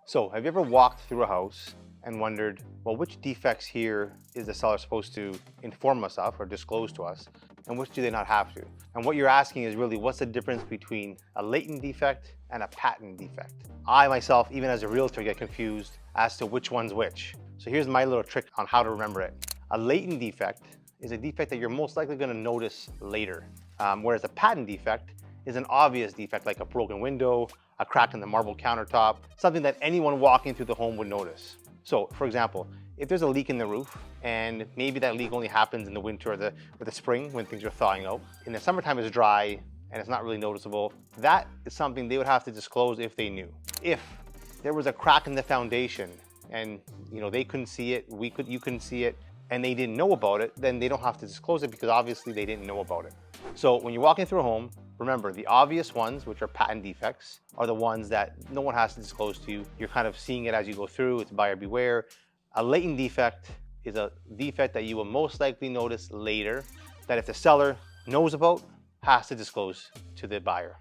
So, have you ever walked through a house and wondered, well, which defects here is the seller supposed to inform us of or disclose to us, and which do they not have to? And what you're asking is really, what's the difference between a latent defect and a patent defect? I myself, even as a realtor, get confused as to which one's which. So here's my little trick on how to remember it. A latent defect is a defect that you're most likely going to notice later, whereas a patent defect is an obvious defect like a broken window, a crack in the marble countertop, something that anyone walking through the home would notice. So for example, if there's a leak in the roof and maybe that leak only happens in the winter or the spring when things are thawing out, in the summertime it's dry and it's not really noticeable, that is something they would have to disclose if they knew. If there was a crack in the foundation and they couldn't see it, you couldn't see it, and they didn't know about it, then they don't have to disclose it because obviously they didn't know about it. So when you're walking through a home, remember the obvious ones, which are patent defects, are the ones that no one has to disclose to you. You're kind of seeing it as you go through. It's buyer beware. A latent defect is a defect that you will most likely notice later, that if the seller knows about, has to disclose to the buyer.